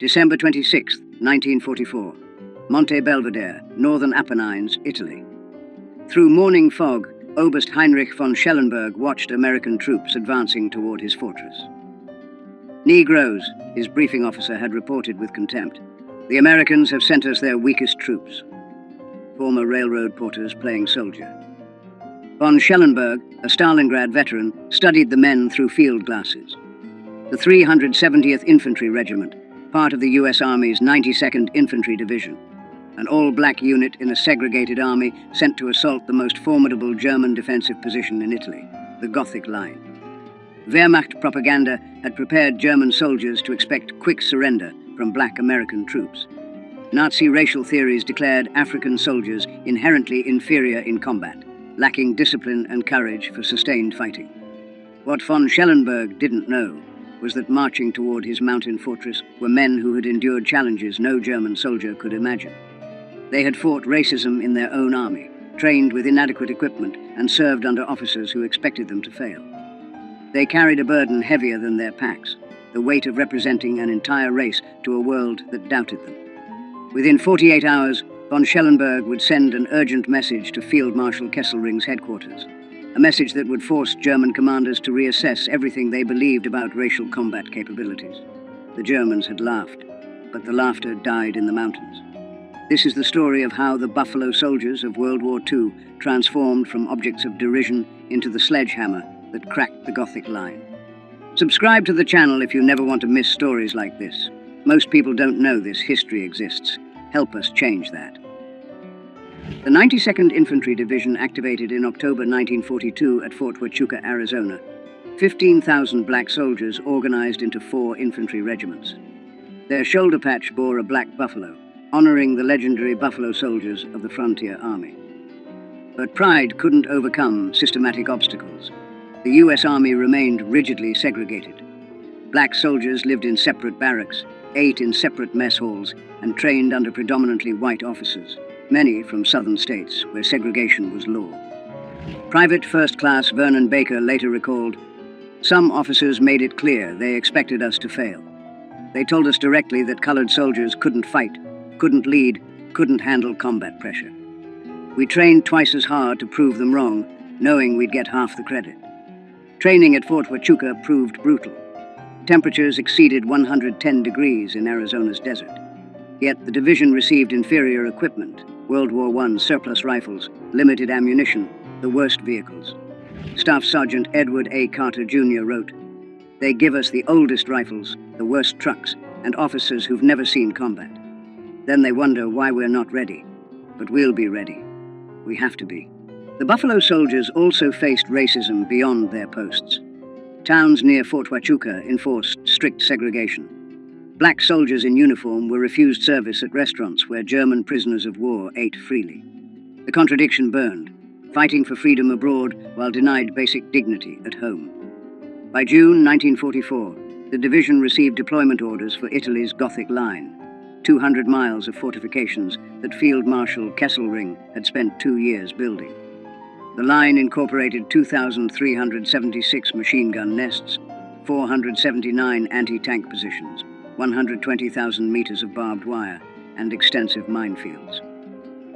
December 26, 1944. Monte Belvedere, Northern Apennines, Italy. Through morning fog, Oberst Heinrich von Schellenberg watched American troops advancing toward his fortress. "Negroes," his briefing officer had reported with contempt. "The Americans have sent us their weakest troops." Former railroad porters playing soldier. Von Schellenberg, a Stalingrad veteran, studied the men through field glasses. The 370th Infantry Regiment, part of the U.S. Army's 92nd Infantry Division, an all-black unit in a segregated army sent to assault the most formidable German defensive position in Italy, the Gothic Line. Wehrmacht propaganda had prepared German soldiers to expect quick surrender from black American troops. Nazi racial theories declared African soldiers inherently inferior in combat, lacking discipline and courage for sustained fighting. What von Schellenberg didn't know was that marching toward his mountain fortress were men who had endured challenges no German soldier could imagine. They had fought racism in their own army, trained with inadequate equipment, and served under officers who expected them to fail. They carried a burden heavier than their packs, the weight of representing an entire race to a world that doubted them. Within 48 hours, von Schellenberg would send an urgent message to Field Marshal Kesselring's headquarters, a message that would force German commanders to reassess everything they believed about racial combat capabilities. The Germans had laughed, but the laughter died in the mountains. This is the story of how the Buffalo Soldiers of World War II transformed from objects of derision into the sledgehammer that cracked the Gothic Line. Subscribe to the channel if you never want to miss stories like this. Most people don't know this history exists. Help us change that. The 92nd Infantry Division activated in October 1942 at Fort Huachuca, Arizona. 15,000 black soldiers organized into 4 infantry regiments. Their shoulder patch bore a black buffalo, honoring the legendary Buffalo Soldiers of the Frontier Army. But pride couldn't overcome systematic obstacles. The U.S. Army remained rigidly segregated. Black soldiers lived in separate barracks, ate in separate mess halls, and trained under predominantly white officers, many from southern states where segregation was law. Private First Class Vernon Baker later recalled, "Some officers made it clear they expected us to fail. They told us directly that colored soldiers couldn't fight, couldn't lead, couldn't handle combat pressure. We trained twice as hard to prove them wrong, knowing we'd get half the credit. Training at Fort Huachuca proved brutal. Temperatures exceeded 110 degrees in Arizona's desert. Yet the division received inferior equipment, World War I surplus rifles, limited ammunition, the worst vehicles. Staff Sergeant Edward A. Carter Jr. wrote, "They give us the oldest rifles, the worst trucks, and officers who've never seen combat. Then they wonder why we're not ready. But we'll be ready. We have to be." The Buffalo Soldiers also faced racism beyond their posts. Towns near Fort Huachuca enforced strict segregation. Black soldiers in uniform were refused service at restaurants where German prisoners of war ate freely. The contradiction burned, fighting for freedom abroad while denied basic dignity at home. By June 1944, the division received deployment orders for Italy's Gothic Line, 200 miles of fortifications that Field Marshal Kesselring had spent 2 years building. The line incorporated 2,376 machine gun nests, 479 anti-tank positions, 120,000 meters of barbed wire, and extensive minefields.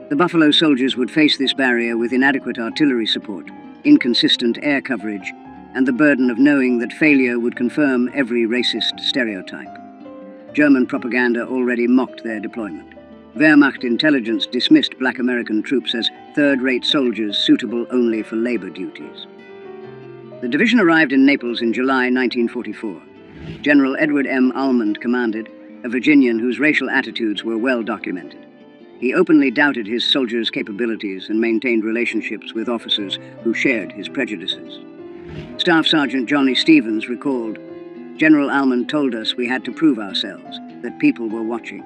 The Buffalo Soldiers would face this barrier with inadequate artillery support, inconsistent air coverage, and the burden of knowing that failure would confirm every racist stereotype. German propaganda already mocked their deployment. Wehrmacht intelligence dismissed black American troops as third-rate soldiers suitable only for labor duties. The division arrived in Naples in July 1944. General Edward M. Almond commanded, a Virginian whose racial attitudes were well documented. He openly doubted his soldiers' capabilities and maintained relationships with officers who shared his prejudices. Staff Sergeant Johnny Stevens recalled, "General Almond told us we had to prove ourselves, that people were watching.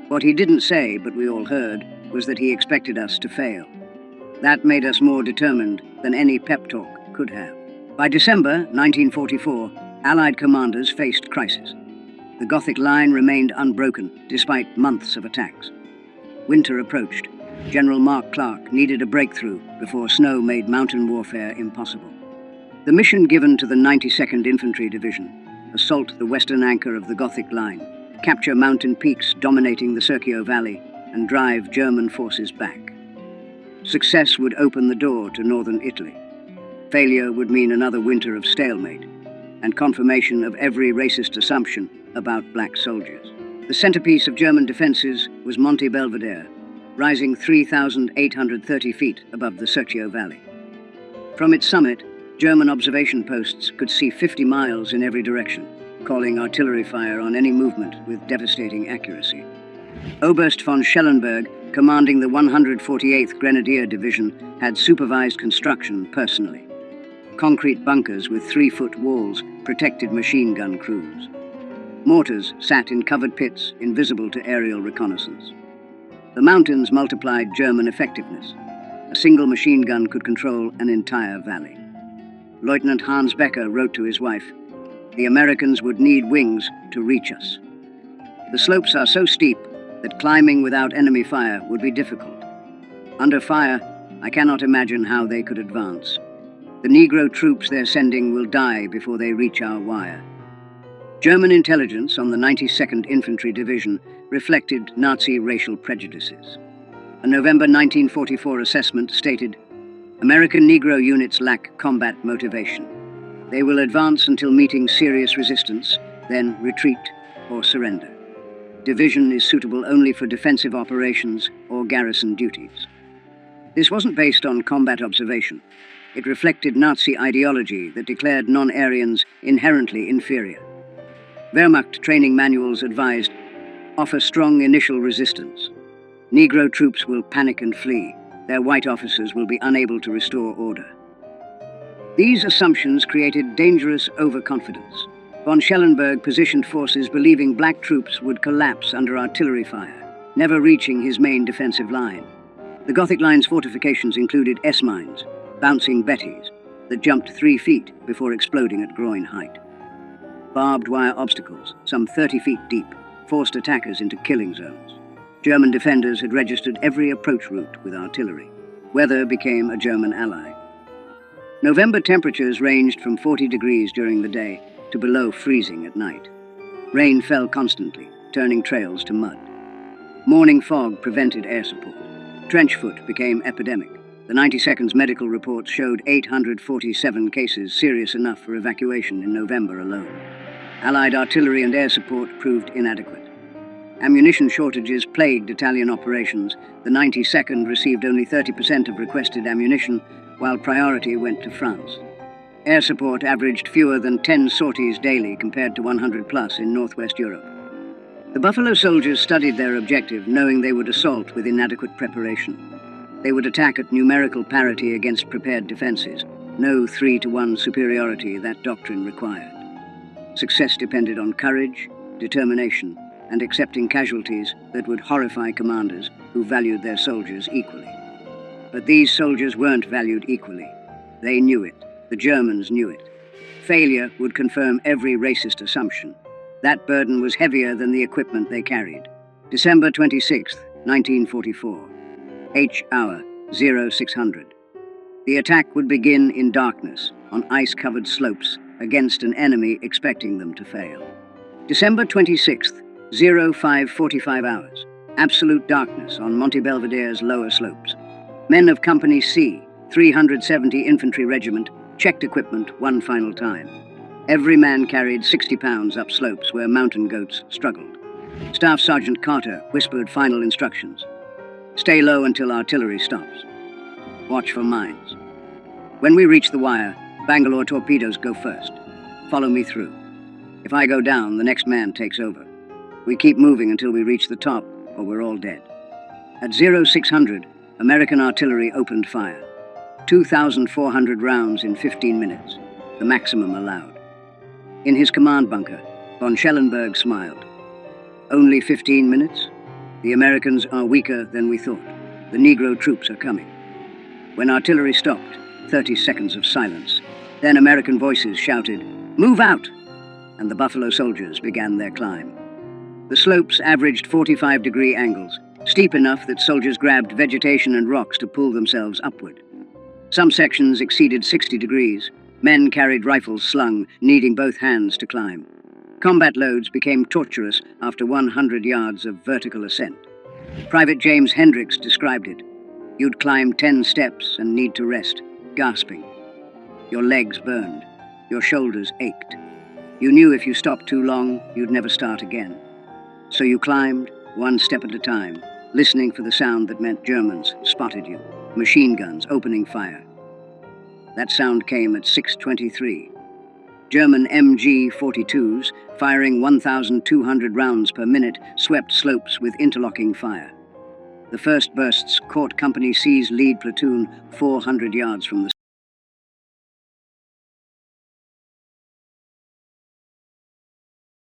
What he didn't say, but we all heard, was that he expected us to fail. That made us more determined than any pep talk could have." By December 1944, Allied commanders faced crisis. The Gothic Line remained unbroken, despite months of attacks. Winter approached. General Mark Clark needed a breakthrough before snow made mountain warfare impossible. The mission given to the 92nd Infantry Division, assault the western anchor of the Gothic Line, capture mountain peaks dominating the Serchio Valley, and drive German forces back. Success would open the door to northern Italy. Failure would mean another winter of stalemate, and confirmation of every racist assumption about black soldiers. The centerpiece of German defenses was Monte Belvedere, rising 3,830 feet above the Serchio Valley. From its summit, German observation posts could see 50 miles in every direction, calling artillery fire on any movement with devastating accuracy. Oberst von Schellenberg, commanding the 148th Grenadier Division, had supervised construction personally. Concrete bunkers with 3-foot walls protected machine gun crews. Mortars sat in covered pits, invisible to aerial reconnaissance. The mountains multiplied German effectiveness. A single machine gun could control an entire valley. Lieutenant Hans Becker wrote to his wife, "The Americans would need wings to reach us. The slopes are so steep that climbing without enemy fire would be difficult. Under fire, I cannot imagine how they could advance. The Negro troops they're sending will die before they reach our wire." German intelligence on the 92nd Infantry Division reflected Nazi racial prejudices. A November 1944 assessment stated, "American Negro units lack combat motivation. They will advance until meeting serious resistance, then retreat or surrender. Division is suitable only for defensive operations or garrison duties." This wasn't based on combat observation. It reflected Nazi ideology that declared non-Aryans inherently inferior. Wehrmacht training manuals advised, "Offer strong initial resistance. Negro troops will panic and flee. Their white officers will be unable to restore order." These assumptions created dangerous overconfidence. Von Schellenberg positioned forces believing black troops would collapse under artillery fire, never reaching his main defensive line. The Gothic Line's fortifications included S-mines, bouncing Bettys, that jumped 3 feet before exploding at groin height. Barbed wire obstacles, some 30 feet deep, forced attackers into killing zones. German defenders had registered every approach route with artillery. Weather became a German ally. November temperatures ranged from 40 degrees during the day to below freezing at night. Rain fell constantly, turning trails to mud. Morning fog prevented air support. Trench foot became epidemic. The 90-seconds medical reports showed 847 cases serious enough for evacuation in November alone. Allied artillery and air support proved inadequate. Ammunition shortages plagued Italian operations. The 92nd received only 30% of requested ammunition, while priority went to France. Air support averaged fewer than 10 sorties daily compared to 100 plus in Northwest Europe. The Buffalo soldiers studied their objective, knowing they would assault with inadequate preparation. They would attack at numerical parity against prepared defenses, no 3-to-1 superiority that doctrine required. Success depended on courage, determination, and accepting casualties that would horrify commanders who valued their soldiers equally. But these soldiers weren't valued equally. They knew it. The Germans knew it. Failure would confirm every racist assumption. That burden was heavier than the equipment they carried. December 26, 1944. H hour 0600. The attack would begin in darkness, on ice-covered slopes, against an enemy expecting them to fail. December 26th, 05:45 hours. Absolute darkness on Monte Belvedere's lower slopes. Men of Company C, 370 Infantry Regiment, checked equipment one final time. Every man carried 60 pounds up slopes where mountain goats struggled. Staff Sergeant Carter whispered final instructions. "Stay low until artillery stops. Watch for mines. When we reach the wire, Bangalore torpedoes go first. Follow me through. If I go down, the next man takes over. We keep moving until we reach the top, or we're all dead." At 0600, American artillery opened fire. 2,400 rounds in 15 minutes, the maximum allowed. In his command bunker, von Schellenberg smiled. "Only 15 minutes? The Americans are weaker than we thought. The Negro troops are coming." When artillery stopped, 30 seconds of silence. Then American voices shouted, "Move out!" And the Buffalo soldiers began their climb. The slopes averaged 45-degree angles, steep enough that soldiers grabbed vegetation and rocks to pull themselves upward. Some sections exceeded 60 degrees. Men carried rifles slung, needing both hands to climb. Combat loads became torturous after 100 yards of vertical ascent. Private James Hendricks described it. You'd climb 10 steps and need to rest, gasping. Your legs burned. Your shoulders ached. You knew if you stopped too long, you'd never start again. So you climbed, one step at a time, listening for the sound that meant Germans spotted you, machine guns opening fire. That sound came at 6:23. German MG-42s, firing 1,200 rounds per minute, swept slopes with interlocking fire. The first bursts caught Company C's lead platoon 400 yards from the